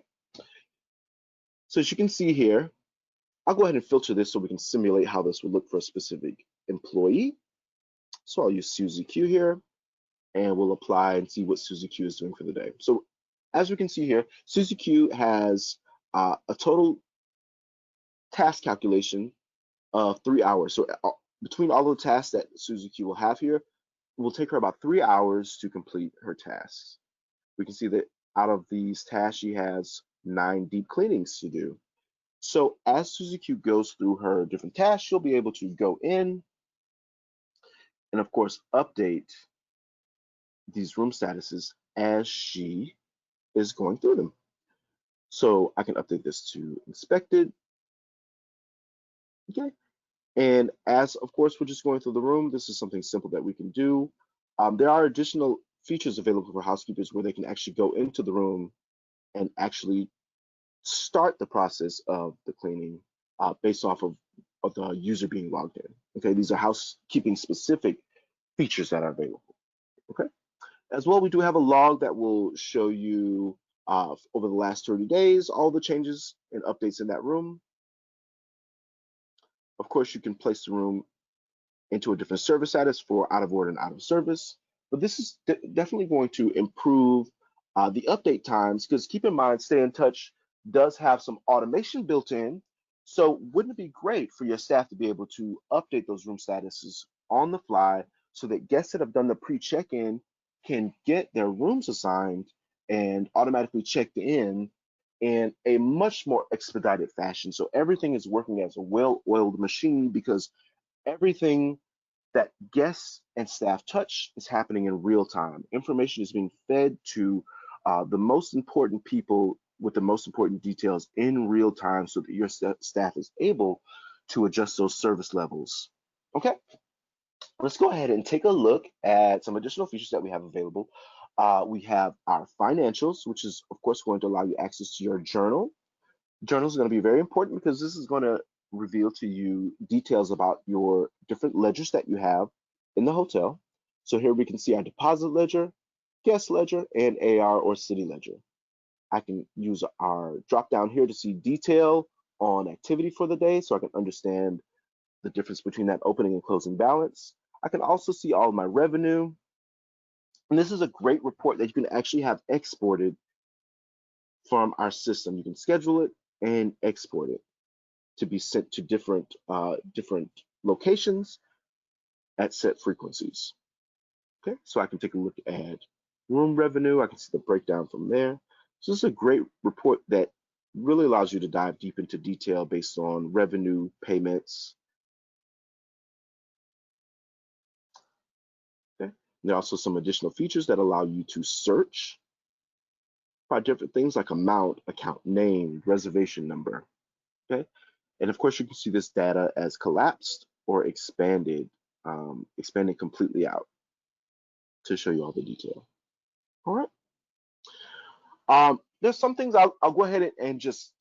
So as you can see here, I'll go ahead and filter this so we can simulate how this would look for a specific employee. So I'll use Susie Q here, and we'll apply and see what Susie Q is doing for the day. So as we can see here, Susie Q has a total task calculation of 3 hours. So between all the tasks that Susie Q will have here, it will take her about 3 hours to complete her tasks. We can see that out of these tasks, she has 9 deep cleanings to do. So as Susie Q goes through her different tasks, she'll be able to go in and, of course, update these room statuses as she is going through them. So I can update this to inspected. Okay. And as, of course, we're just going through the room, this is something simple that we can do. There are additional features available for housekeepers where they can actually go into the room and actually start the process of the cleaning based off of the user being logged in. Okay, these are housekeeping specific features that are available. Okay, as well, we do have a log that will show you over the last 30 days all the changes and updates in that room. Of course, you can place the room into a different service status for out of order and out of service. But this is definitely going to improve the update times, because keep in mind, StayNTouch does have some automation built in. So wouldn't it be great for your staff to be able to update those room statuses on the fly so that guests that have done the pre-check-in can get their rooms assigned and automatically checked in a much more expedited fashion. So everything is working as a well-oiled machine, because everything that guest and staff touch is happening in real time. Information is being fed to the most important people with the most important details in real time so that your staff is able to adjust those service levels. Okay, let's go ahead and take a look at some additional features that we have available. We have our financials, which is of course going to allow you access to your journal. Journal is going to be very important because this is going to reveal to you details about your different ledgers that you have in the hotel. So here we can see our deposit ledger, guest ledger, and AR or city ledger. I can use our drop down here to see detail on activity for the day so I can understand the difference between that opening and closing balance. I can also see all of my revenue. And this is a great report that you can actually have exported from our system. You can schedule it and export it to be sent to different locations at set frequencies. Okay, so I can take a look at room revenue. I can see the breakdown from there. So this is a great report that really allows you to dive deep into detail based on revenue, payments. Okay, there are also some additional features that allow you to search by different things like amount, account name, reservation number. Okay, and of course you can see this data as collapsed or expanded, expanding completely out to show you all the detail. All right. There's some things I'll go ahead and just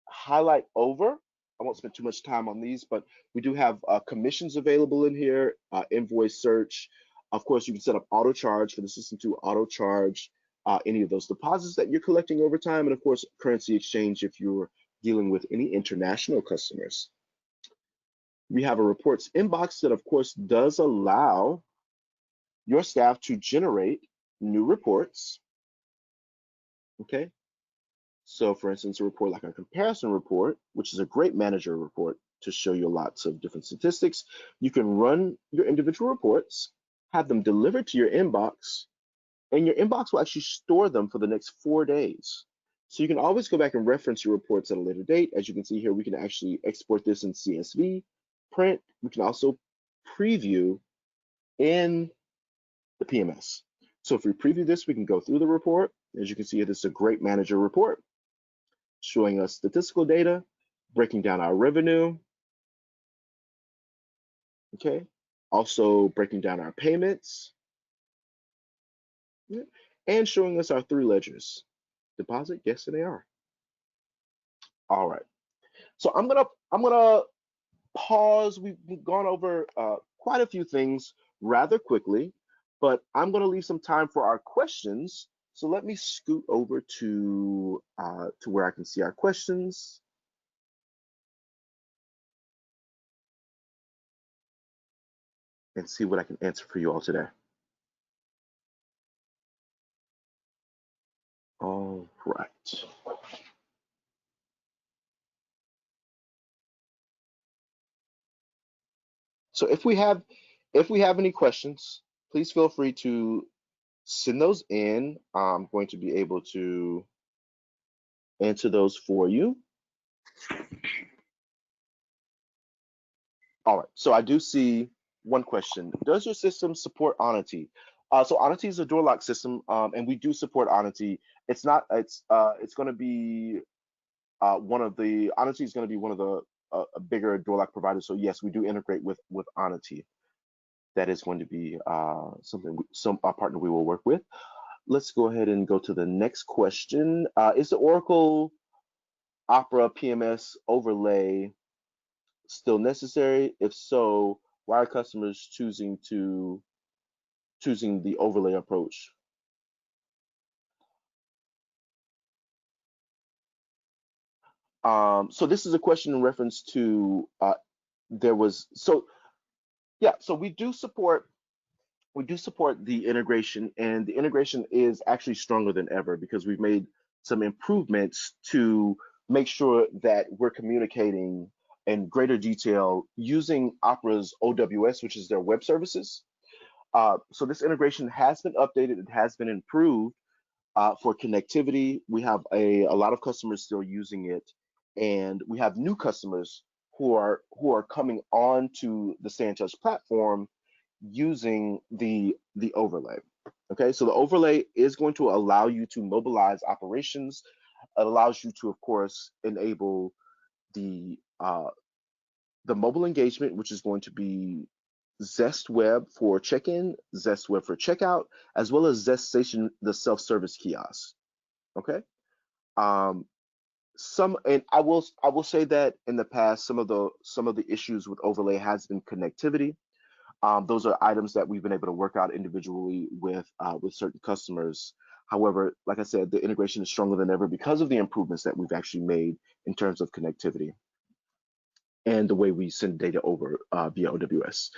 highlight over. I won't spend too much time on these, but we do have commissions available in here, invoice search. Of course, you can set up auto charge for the system to auto charge any of those deposits that you're collecting over time, and of course, currency exchange if you're dealing with any international customers. We have a reports inbox that, of course, does allow your staff to generate new reports. Okay, so for instance, a report like a comparison report, which is a great manager report to show you lots of different statistics. You can run your individual reports, have them delivered to your inbox, and your inbox will actually store them for the next 4 days. So you can always go back and reference your reports at a later date. As you can see here, we can actually export this in CSV, print. We can also preview in the PMS. So if we preview this, we can go through the report. As you can see, this is a great manager report showing us statistical data, breaking down our revenue, okay? Also breaking down our payments, yeah, and showing us our 3 ledgers, deposit, guest, and AR. All right, so I'm gonna pause. We've gone over quite a few things rather quickly, but I'm gonna leave some time for our questions. So let me scoot over to where I can see our questions. And see what I can answer for you all today. All right. So if we have any questions, please feel free to send those in. I'm going to be able to answer those for you. All right, so I do see one question. Does your system support Onity? So Onity is a door lock system, and we do support Onity. It's going to be Onity is going to be one of the a bigger door lock providers. So yes, we do integrate with Onity. That is going to be a partner we will work with. Let's go ahead and go to the next question. Is the Oracle Opera PMS overlay still necessary? If so, why are customers choosing the overlay approach? So this is a question in reference to so we do support the integration, and the integration is actually stronger than ever because we've made some improvements to make sure that we're communicating in greater detail using Opera's OWS, which is their web services. So this integration has been updated, it has been improved for connectivity. We have a lot of customers still using it, and we have new customers who are coming on to the StayNTouch platform using the overlay. Okay, so the overlay is going to allow you to mobilize operations. It allows you to, of course, enable the mobile engagement, which is going to be Zest Web for check-in, Zest Web for checkout, as well as Zest Station, the self-service kiosk. Okay. And I will say that in the past, some of the issues with overlay has been connectivity. Those are items that we've been able to work out individually with certain customers. However, like I said, the integration is stronger than ever because of the improvements that we've actually made in terms of connectivity and the way we send data over via OWS.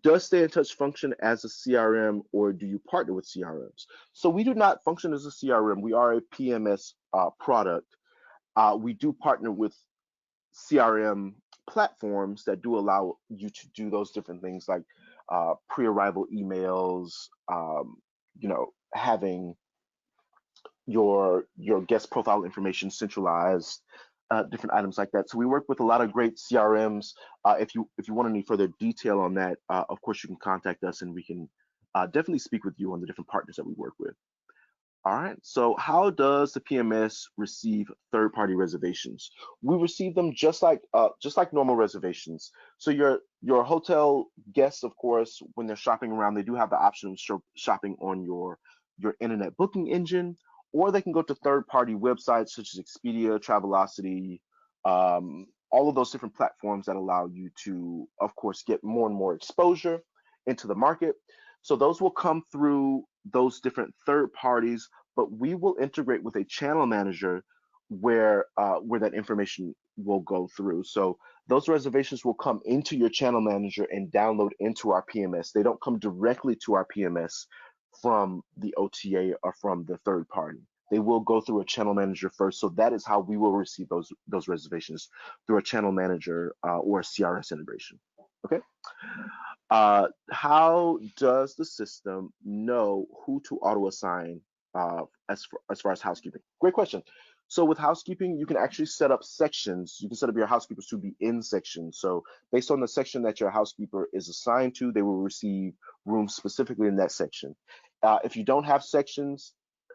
Does StayNTouch function as a CRM, or do you partner with CRMs? So we do not function as a CRM. We are a PMS product. We do partner with CRM platforms that do allow you to do those different things like pre-arrival emails, having your guest profile information centralized, different items like that. So we work with a lot of great CRMs. If you want any further detail on that, of course you can contact us and we can definitely speak with you on the different partners that we work with. All right, so how does the PMS receive third-party reservations? We receive them just like normal reservations. So your hotel guests, of course, when they're shopping around, they do have the option of shopping on your internet booking engine, or they can go to third-party websites such as Expedia, Travelocity, all of those different platforms that allow you to, of course, get more and more exposure into the market. So those will come through those different third parties, but we will integrate with a channel manager where that information will go through. So those reservations will come into your channel manager and download into our PMS. They don't come directly to our PMS from the OTA or from the third party. They will go through a channel manager first. So that is how we will receive those reservations, through a channel manager or a CRS integration. Okay. How does the system know who to auto assign as far as housekeeping? Great question. So with housekeeping, you can actually set up sections. You can set up your housekeepers to be in sections. So based on the section that your housekeeper is assigned to, they will receive rooms specifically in that section. If you don't have sections,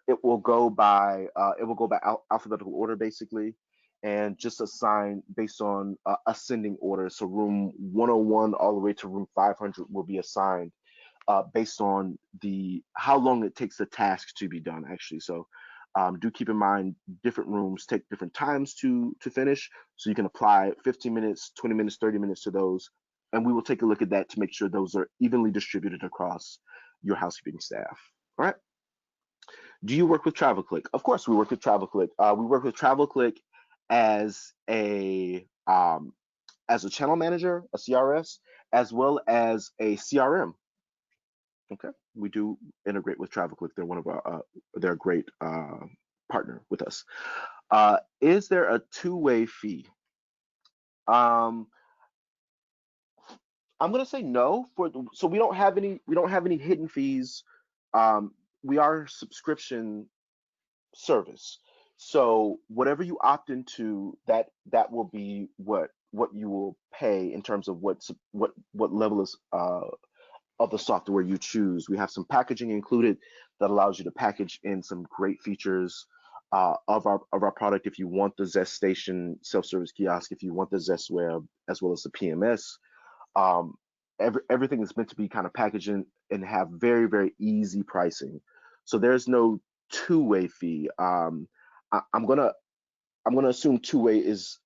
it will go by alphabetical order basically, and just assign based on ascending order. So room 101 all the way to room 500 will be assigned based on how long it takes the task to be done actually. So do keep in mind different rooms take different times to finish. So you can apply 15 minutes, 20 minutes, 30 minutes to those. And we will take a look at that to make sure those are evenly distributed across your housekeeping staff. All right. Do you work with TravelClick? Of course, we work with TravelClick. We work with TravelClick as a channel manager, a CRS, as well as a CRM. Okay, we do integrate with TravelClick. They're a great partner with us. Is there a two-way fee? I'm gonna say no. So we don't have any hidden fees. We are a subscription service. So whatever you opt into, that will be what you will pay in terms of what level of the software you choose. We have some packaging included that allows you to package in some great features of our product. If you want the Zest Station self-service kiosk, if you want the Zest Web, as well as the PMS, everything is meant to be kind of packaged in and have very, very easy pricing. So there's no two-way fee. I'm gonna assume two-way is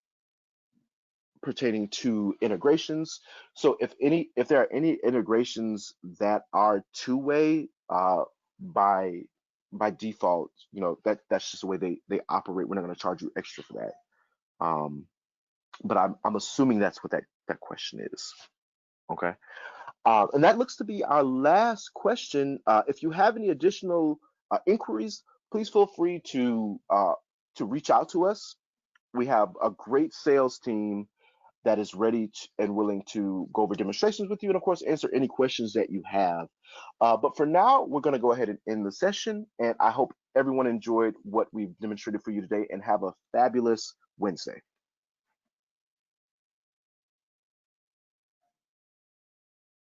pertaining to integrations. So if there are any integrations that are two-way, by default, that's just the way they operate. We're not going to charge you extra for that. But I'm assuming that's what that question is. Okay. And that looks to be our last question. If you have any additional inquiries, please feel free to reach out to us. We have a great sales team that is ready and willing to go over demonstrations with you, and of course answer any questions that you have. But for now, we're going to go ahead and end the session, and I hope everyone enjoyed what we've demonstrated for you today, and have a fabulous Wednesday.